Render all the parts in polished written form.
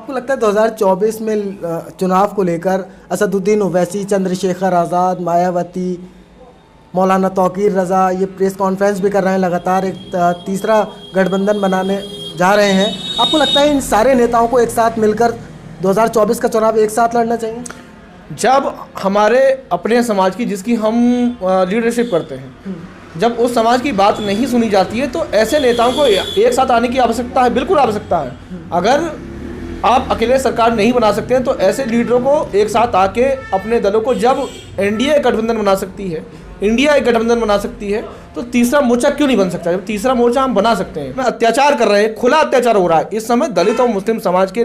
आपको लगता है 2024 में चुनाव को लेकर असदुद्दीन ओवैसी, चंद्रशेखर आज़ाद, मायावती, मौलाना तौकीर रज़ा ये प्रेस कॉन्फ्रेंस भी कर रहे हैं, लगातार एक तीसरा गठबंधन बनाने जा रहे हैं। आपको लगता है इन सारे नेताओं को एक साथ मिलकर 2024 का चुनाव एक साथ लड़ना चाहिए? जब हमारे अपने समाज की जिसकी हम लीडरशिप करते हैं, जब उस समाज की बात नहीं सुनी जाती है तो ऐसे नेताओं को एक साथ आने की आवश्यकता है, बिल्कुल आवश्यकता है। अगर आप अकेले सरकार नहीं बना सकते हैं तो ऐसे लीडरों को एक साथ आके अपने दलों को, जब एनडीए एक गठबंधन बना सकती है, इंडिया एक गठबंधन बना सकती है, तो तीसरा मोर्चा क्यों नहीं बन सकता? जब तीसरा मोर्चा हम बना सकते हैं। अत्याचार कर रहे हैं, खुला अत्याचार हो रहा है इस समय, दलित और मुस्लिम समाज के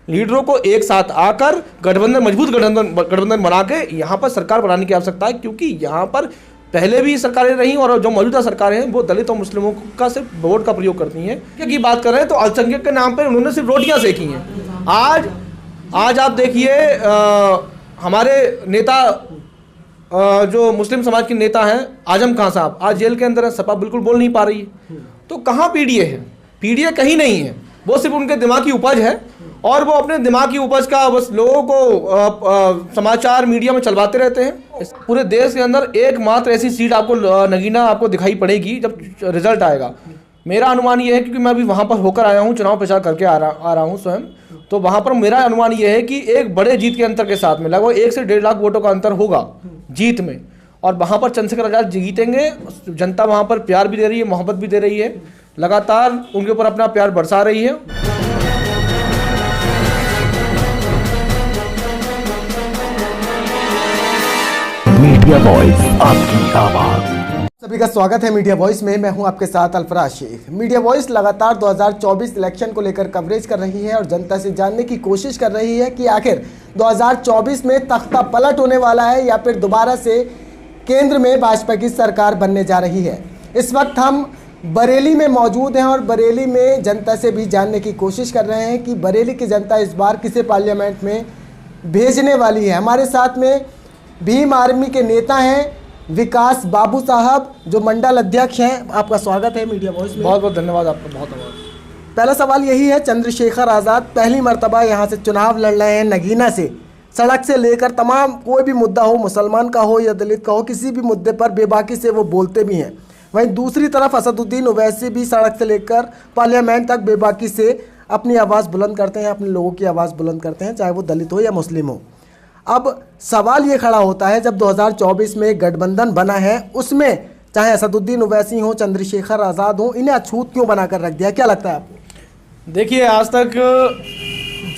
लीडरों को एक साथ आकर गठबंधन, मजबूत गठबंधन बना के यहाँ पर सरकार बनाने की आवश्यकता है। क्योंकि यहाँ पर पहले भी सरकारें रहीं और जो मौजूदा सरकारें हैं वो दलित और मुस्लिमों का सिर्फ वोट का प्रयोग करती हैं। की बात कर रहे हैं तो अल्पसंख्यक के नाम पर उन्होंने सिर्फ रोटियां सेकी हैं। आज आप देखिए हमारे नेता जो मुस्लिम समाज के नेता हैं आजम खान साहब आज जेल के अंदर है, सपा बिल्कुल बोल नहीं पा रही है। तो कहाँ पीडीए है? पीडीए कहीं नहीं है, वो सिर्फ उनके दिमाग की उपज है और वो अपने दिमाग की उपज का बस लोगों को समाचार मीडिया में चलवाते रहते हैं। पूरे देश के अंदर एकमात्र ऐसी सीट आपको नगीना आपको दिखाई पड़ेगी जब रिजल्ट आएगा। मेरा अनुमान ये है, क्योंकि मैं अभी वहाँ पर होकर आया हूँ, चुनाव प्रचार करके आ रहा हूँ स्वयं, तो वहाँ पर मेरा अनुमान ये है कि एक बड़े जीत के अंतर के साथ में लगभग 1 से 1.5 लाख वोटों का अंतर होगा जीत में, और वहाँ पर चंद्रशेखर आज़ाद जीतेंगे। जनता वहाँ पर प्यार भी दे रही है, मोहब्बत भी दे रही है, लगातार उनके ऊपर अपना प्यार बरसा रही है। मीडिया वॉइस, आपकी आवाज। सभी का स्वागत है मीडिया वॉइस में। मैं हूं आपके साथ अल्फराज शेख। मीडिया वॉइस लगातार 2024 इलेक्शन को लेकर कवरेज कर रही है और जनता से जानने की कोशिश कर रही है कि आखिर 2024 में तख्ता पलट होने वाला है या फिर दोबारा से केंद्र में भाजपा की सरकार बनने जा रही है। इस वक्त हम बरेली में मौजूद हैं और बरेली में जनता से भी जानने की कोशिश कर रहे हैं कि बरेली की जनता इस बार किसे पार्लियामेंट में भेजने वाली है। हमारे साथ में भीम आर्मी के नेता हैं विकास बाबू साहब, जो मंडल अध्यक्ष हैं। आपका स्वागत है मीडिया वॉइस में। बहुत बहुत धन्यवाद आपका, बहुत बहुत। पहला सवाल यही है, चंद्रशेखर आज़ाद पहली मर्तबा यहाँ से चुनाव लड़ रहे हैं नगीना से। सड़क से लेकर तमाम कोई भी मुद्दा हो, मुसलमान का हो या दलित का हो, किसी भी मुद्दे पर बेबाकी से वो बोलते भी हैं। वहीं दूसरी तरफ असदुद्दीन ओवैसी भी सड़क से लेकर पार्लियामेंट तक बेबाकी से अपनी आवाज़ बुलंद करते हैं, अपने लोगों की आवाज़ बुलंद करते हैं, चाहे वो दलित हो या मुस्लिम हो। अब सवाल ये खड़ा होता है, जब 2024 में गठबंधन बना है उसमें चाहे असदुद्दीन ओवैसी हो, चंद्रशेखर आज़ाद हो, इन्हें अछूत क्यों बनाकर रख दिया? क्या लगता है आपको? देखिए, आज तक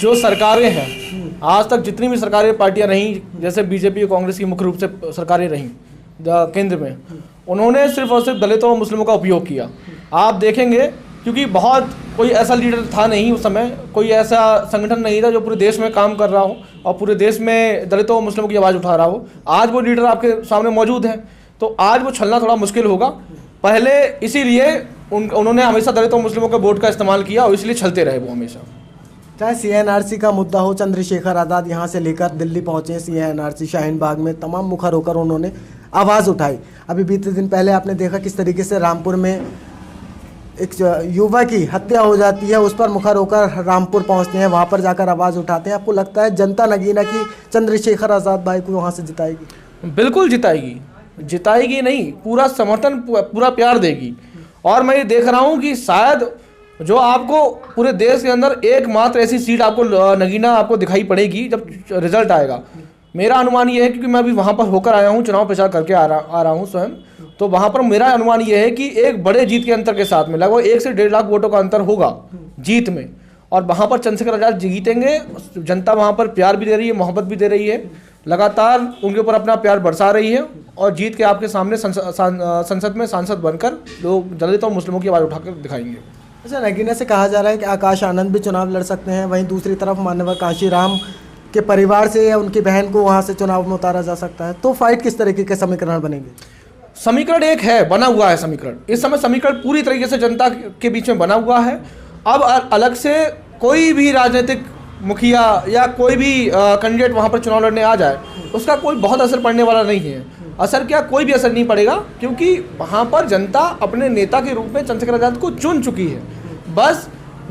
जो सरकारें हैं, आज तक जितनी भी सरकारी पार्टियां रहीं, जैसे बीजेपी और कांग्रेस की मुख्य रूप से सरकारें रहीं केंद्र में, उन्होंने सिर्फ और सिर्फ दलितों और मुस्लिमों का उपयोग किया। आप देखेंगे क्योंकि बहुत कोई ऐसा लीडर था नहीं उस समय, कोई ऐसा संगठन नहीं था जो पूरे देश में काम कर रहा हो और पूरे देश में दलितों और मुस्लिमों की आवाज़ उठा रहा हो। आज वो लीडर आपके सामने मौजूद है, तो आज वो छलना थोड़ा मुश्किल होगा। पहले इसीलिए उन्होंने हमेशा दलितों और मुस्लिमों के वोट का इस्तेमाल किया और इसलिए छलते रहे वो हमेशा। चाहे CNRC का मुद्दा हो, चंद्रशेखर आज़ाद यहाँ से लेकर दिल्ली पहुँचे, CNRC शाहीन बाग में तमाम मुखर होकर उन्होंने आवाज़ उठाई। अभी बीते दिन पहले आपने देखा किस तरीके से रामपुर में एक युवा की हत्या हो जाती है, उस पर मुखर होकर रामपुर पहुंचते हैं, वहां पर जाकर आवाज़ उठाते हैं। आपको लगता है जनता नगीना की चंद्रशेखर आज़ाद भाई को वहां से जिताएगी? बिल्कुल जिताएगी, जिताएगी नहीं, पूरा समर्थन, पूरा प्यार देगी। और मैं ये देख रहा हूँ कि शायद जो आपको पूरे देश के अंदर एकमात्र ऐसी सीट आपको नगीना आपको दिखाई पड़ेगी जब रिजल्ट आएगा। मेरा अनुमान ये है, क्योंकि मैं अभी वहाँ पर होकर आया हूँ, चुनाव प्रचार करके आ रहा हूँ स्वयं, तो वहाँ पर मेरा अनुमान ये है कि एक बड़े जीत के अंतर के साथ में लगभग 1 से 1.5 लाख वोटों का अंतर होगा जीत में, और वहाँ पर चंद्रशेखर आज़ाद जीतेंगे। जनता वहाँ पर प्यार भी दे रही है, मोहब्बत भी दे रही है, लगातार उनके ऊपर अपना प्यार बरसा रही है और जीत के आपके सामने संसद में सांसद बनकर लोग दलित और मुस्लिमों की आवाज़ उठाकर दिखाएंगे। अच्छा, नगीना से कहा जा रहा है कि आकाश आनंद भी चुनाव लड़ सकते हैं, वहीं दूसरी तरफ माननीय कांशीराम के परिवार से या उनकी बहन को वहाँ से चुनाव में उतारा जा सकता है। तो फाइट किस तरीके के समीकरण बनेंगे? समीकरण एक है, बना हुआ है समीकरण। इस समय समीकरण पूरी तरीके से जनता के बीच में बना हुआ है। अब अलग से कोई भी राजनीतिक मुखिया या कोई भी कैंडिडेट वहाँ पर चुनाव लड़ने आ जाए, उसका कोई बहुत असर पड़ने वाला नहीं है। असर क्या, कोई भी असर नहीं पड़ेगा, क्योंकि वहाँ पर जनता अपने नेता के रूप में चंद्रशेखर आज़ाद को चुन चुकी है। बस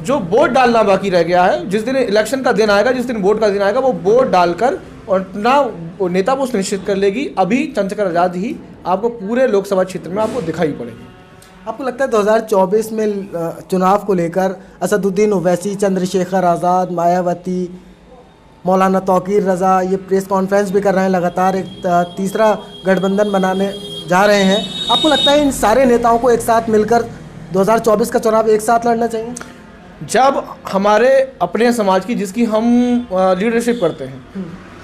जो वोट डालना बाकी रह गया है, जिस दिन इलेक्शन का दिन आएगा, जिस दिन वोट का दिन आएगा, वो वोट डालकर और ना वो नेता वो सुनिश्चित कर लेगी। अभी चंद्रशेखर आज़ाद ही आपको पूरे लोकसभा क्षेत्र में आपको दिखाई पड़ेगी। आपको लगता है 2024 में चुनाव को लेकर असदुद्दीन ओवैसी, चंद्रशेखर आज़ाद, मायावती, मौलाना तौकीर रज़ा ये प्रेस कॉन्फ्रेंस भी कर रहे हैं, लगातार एक तीसरा गठबंधन बनाने जा रहे हैं। आपको लगता है इन सारे नेताओं को एक साथ मिलकर 2024 का चुनाव एक साथ लड़ना चाहिए? जब हमारे अपने समाज की, जिसकी हम लीडरशिप करते हैं,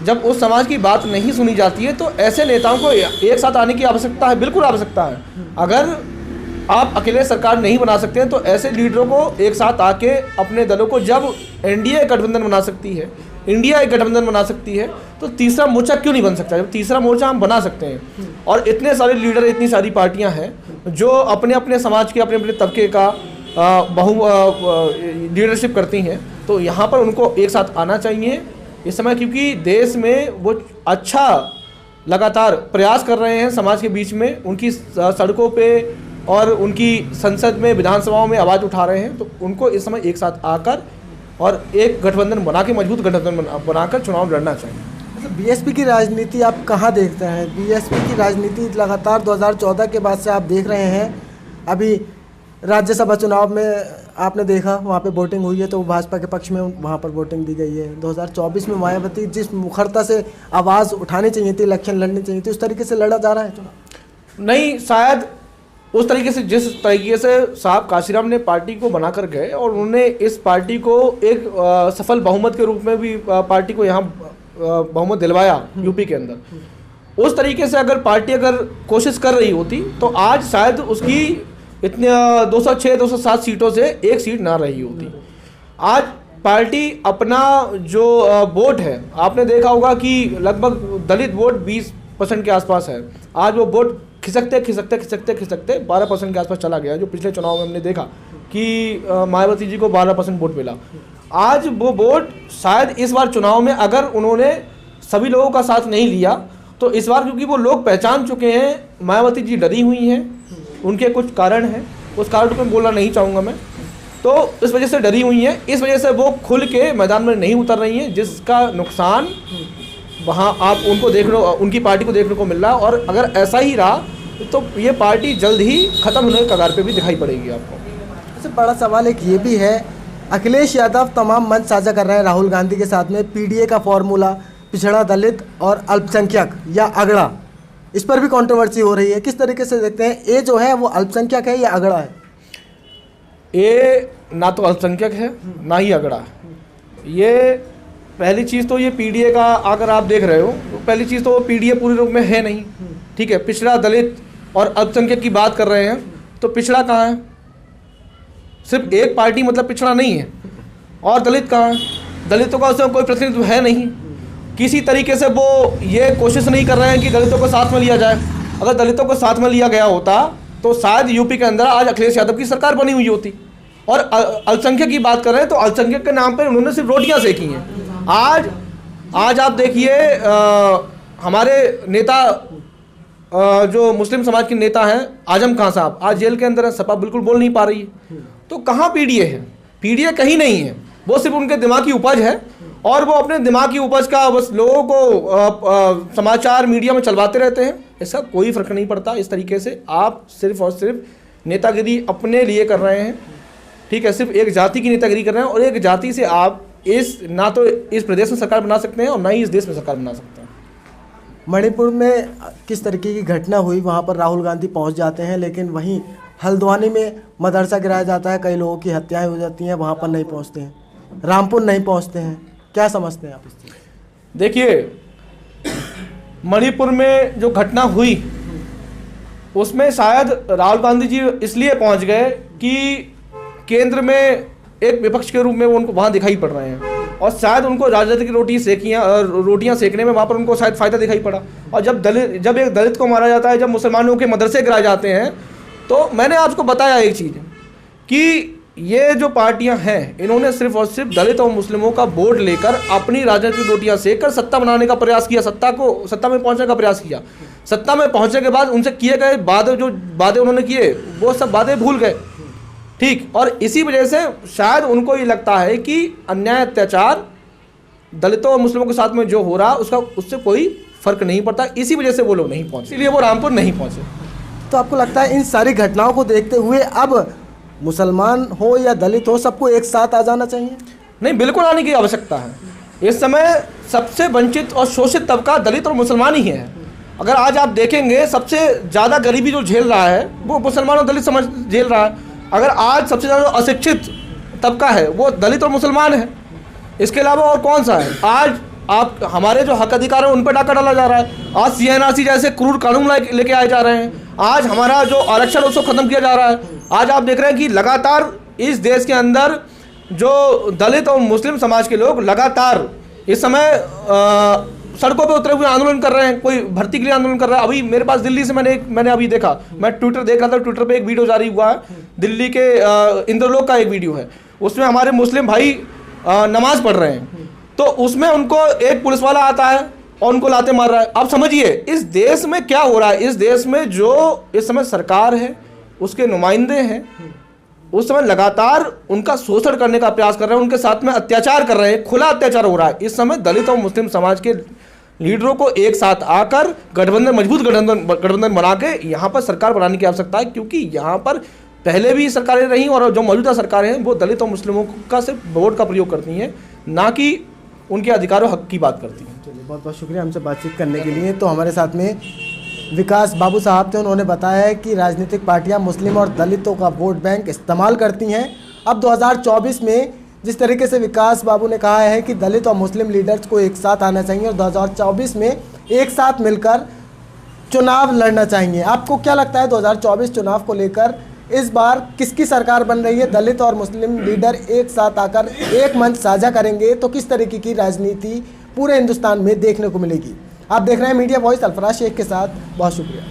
जब उस समाज की बात नहीं सुनी जाती है तो ऐसे नेताओं को एक साथ आने की आवश्यकता है, बिल्कुल आवश्यकता है। अगर आप अकेले सरकार नहीं बना सकते हैं तो ऐसे लीडरों को एक साथ आके अपने दलों को, जब एनडीए गठबंधन बना सकती है, इंडिया एक गठबंधन बना सकती है, तो तीसरा मोर्चा क्यों नहीं बन सकता? जब तीसरा मोर्चा हम बना सकते हैं और इतने सारे लीडर, इतनी सारी पार्टियां हैं जो अपने अपने समाज के, अपने अपने तबके का लीडरशिप करती हैं, तो यहाँ पर उनको एक साथ आना चाहिए इस समय, क्योंकि देश में वो अच्छा लगातार प्रयास कर रहे हैं समाज के बीच में, उनकी सड़कों पे और उनकी संसद में, विधानसभाओं में आवाज़ उठा रहे हैं। तो उनको इस समय एक साथ आकर और एक गठबंधन बना के, मजबूत गठबंधन बनाकर चुनाव लड़ना चाहिए। बीएसपी की राजनीति आप कहाँ देखते हैं? बीएसपी की राजनीति लगातार 2014 के बाद से आप देख रहे हैं। अभी राज्यसभा चुनाव में आपने देखा, वहाँ पे वोटिंग हुई है तो भाजपा के पक्ष में वहाँ पर वोटिंग दी गई है। 2024 में मायावती जिस मुखरता से आवाज़ उठानी चाहिए थी, इलेक्शन लड़नी चाहिए थी, उस तरीके से लड़ा जा रहा है चुनाव? नहीं, शायद उस तरीके से, जिस तरीके से साहब काशीराम ने पार्टी को बनाकर गए और उन्होंने इस पार्टी को एक सफल बहुमत के रूप में भी पार्टी को यहाँ बहुमत दिलवाया यूपी के अंदर, उस तरीके से अगर पार्टी अगर कोशिश कर रही होती तो आज शायद उसकी इतने 206 207 सीटों से एक सीट ना रही होती। आज पार्टी अपना जो वोट है, आपने देखा होगा कि लगभग दलित वोट 20% के आसपास है, आज वो वोट खिसकते 12% के आसपास चला गया। जो पिछले चुनाव में हमने देखा कि मायावती जी को 12% वोट मिला। आज वो वोट शायद इस बार चुनाव में अगर उन्होंने सभी लोगों का साथ नहीं लिया तो इस बार, क्योंकि वो लोग पहचान चुके हैं मायावती जी डरी हुई हैं, उनके कुछ कारण हैं, उस कारण को बोलना नहीं चाहूँगा मैं, तो इस वजह से डरी हुई हैं, इस वजह से वो खुल के मैदान में नहीं उतर रही हैं, जिसका नुकसान वहाँ आप उनको उनकी पार्टी को देखने को मिल रहा है। और अगर ऐसा ही रहा तो ये पार्टी जल्द ही ख़त्म होने के कगार पे भी दिखाई पड़ेगी आपको। सबसे बड़ा सवाल एक ये भी है, अखिलेश यादव तमाम मंच साझा कर रहे हैं राहुल गांधी के साथ में, पीडीए का फॉर्मूला, पिछड़ा दलित और अल्पसंख्यक या अगड़ा, इस पर भी कंट्रोवर्सी हो रही है। किस तरीके से देखते हैं, ये जो है वो अल्पसंख्यक है या अगड़ा है? ये ना तो अल्पसंख्यक है ना ही अगड़ा है। ये पहली चीज़ तो ये पीडीए का अगर आप देख रहे हो तो पहली चीज़ तो पीडीए पूरे रूप में है नहीं, ठीक है। पिछड़ा दलित और अल्पसंख्यक की बात कर रहे हैं तो पिछड़ा कहाँ है? सिर्फ एक पार्टी मतलब पिछड़ा नहीं है। और दलित कहाँ है? दलितों का उसमें कोई प्रतिनिधित्व है नहीं। किसी तरीके से वो ये कोशिश नहीं कर रहे हैं कि दलितों को साथ में लिया जाए। अगर दलितों को साथ में लिया गया होता तो शायद यूपी के अंदर आज अखिलेश यादव की सरकार बनी हुई होती। और अल्पसंख्यक की बात कर रहे हैं तो अल्पसंख्यक के नाम पर उन्होंने सिर्फ रोटियां सेकी हैं। आज आप देखिए हमारे नेता जो मुस्लिम समाज के नेता हैं आजम खान साहब आज जेल के अंदर है, सपा बिल्कुल बोल नहीं पा रही है। तो कहाँ पीडीए है? पीडीए कहीं नहीं है, वो सिर्फ उनके दिमाग की उपज है और वो अपने दिमाग की उपज का बस लोगों को समाचार मीडिया में चलवाते रहते हैं। इसका कोई फर्क नहीं पड़ता। इस तरीके से आप सिर्फ और सिर्फ नेतागिरी अपने लिए कर रहे हैं, ठीक है। सिर्फ एक जाति की नेतागिरी कर रहे हैं और एक जाति से आप ना तो इस प्रदेश में सरकार बना सकते हैं और ना ही इस देश में सरकार बना सकते हैं। मणिपुर में किस तरीके की घटना हुई, वहाँ पर राहुल गांधी पहुँच जाते हैं, लेकिन वहीं हल्द्वानी में मदरसा गिराया जाता है, कई लोगों की हत्याएं हो जाती हैं, वहाँ पर नहीं पहुँचते हैं, रामपुर नहीं पहुँचते हैं। क्या समझते हैं आप इससे? देखिए, मणिपुर में जो घटना हुई उसमें शायद राहुल गांधी जी इसलिए पहुँच गए कि केंद्र में एक विपक्ष के रूप में वो उनको वहाँ दिखाई पड़ रहे हैं और शायद उनको राजनीतिक रोटियां सेकने में वहाँ पर उनको शायद फ़ायदा दिखाई पड़ा। और जब एक दलित को मारा जाता है, जब मुसलमानों के मदरसे गिराए जाते हैं, तो मैंने आपको बताया एक चीज़ कि ये जो पार्टियां हैं इन्होंने सिर्फ और सिर्फ दलित और मुस्लिमों का वोट लेकर अपनी राजनीतिक रोटियां सेककर सत्ता बनाने का प्रयास किया, सत्ता में पहुँचने का प्रयास किया। सत्ता में पहुँचने के बाद उनसे किए गए वादे उन्होंने किए वो सब वादे भूल गए, ठीक, और इसी वजह से शायद उनको ये लगता है कि अन्याय अत्याचार दलितों और मुस्लिमों के साथ में जो हो रहा उसका उससे कोई फर्क नहीं पड़ता, इसी वजह से वो लोग नहीं पहुंचे, इसलिए वो रामपुर नहीं पहुंचे। तो आपको लगता है इन सारी घटनाओं को देखते हुए अब मुसलमान हो या दलित हो सबको एक साथ आ जाना चाहिए? नहीं, बिल्कुल आने की आवश्यकता है। इस समय सबसे वंचित और शोषित तबका दलित और मुसलमान ही है। अगर आज आप देखेंगे सबसे ज़्यादा गरीबी जो झेल रहा है वो मुसलमान और दलित समाज झेल रहा है। अगर आज सबसे ज़्यादा अशिक्षित तबका है वो दलित और मुसलमान है, इसके अलावा और कौन सा है? आज आप हमारे जो हक अधिकार है उन पर डाका डाला जा रहा है। आज CNRC जैसे क्रूर कानून लेके आए जा रहे हैं। आज हमारा जो आरक्षण उसको ख़त्म किया जा रहा है। आज आप देख रहे हैं कि लगातार इस देश के अंदर जो दलित और मुस्लिम समाज के लोग लगातार इस समय सड़कों पे उतरे हुए आंदोलन कर रहे हैं। कोई भर्ती के लिए आंदोलन कर रहा है। अभी मेरे पास दिल्ली से मैंने अभी देखा, मैं ट्विटर देख रहा था, ट्विटर पे एक वीडियो जारी हुआ है, दिल्ली के इंद्रलोक का एक वीडियो है। उसमें हमारे मुस्लिम भाई नमाज पढ़ रहे हैं, तो उसमें उनको एक पुलिस वाला आता है और उनको लाते मार रहा है। आप समझिए इस देश में क्या हो रहा है। इस देश में जो इस समय सरकार है, उसके नुमाइंदे हैं, उस समय लगातार उनका शोषण करने का प्रयास कर रहे हैं, उनके साथ में अत्याचार कर रहे हैं, खुला अत्याचार हो रहा है। इस समय दलित और मुस्लिम समाज के लीडरों को एक साथ आकर गठबंधन, मजबूत गठबंधन बना के यहाँ पर सरकार बनाने की आवश्यकता है, क्योंकि यहाँ पर पहले भी सरकारें रहीं और जो मौजूदा सरकारें हैं वो दलित और मुस्लिमों का सिर्फ वोट का प्रयोग करती हैं, ना कि उनके अधिकारों हक की बात करती हैं। चलिए, बहुत बहुत शुक्रिया हमसे बातचीत करने के लिए। तो हमारे साथ में विकास बाबू साहब थे, उन्होंने बताया है कि राजनीतिक पार्टियां मुस्लिम और दलितों का वोट बैंक इस्तेमाल करती हैं। अब 2024 में जिस तरीके से विकास बाबू ने कहा है कि दलित और मुस्लिम लीडर्स को एक साथ आना चाहिए और 2024 में एक साथ मिलकर चुनाव लड़ना चाहिए। आपको क्या लगता है 2024 चुनाव को लेकर इस बार किसकी सरकार बन रही है? दलित और मुस्लिम लीडर एक साथ आकर एक मंच साझा करेंगे तो किस तरीके की राजनीति पूरे हिंदुस्तान में देखने को मिलेगी? आप देख रहे हैं मीडिया वॉइस, अल्फराज शेख के साथ। बहुत शुक्रिया।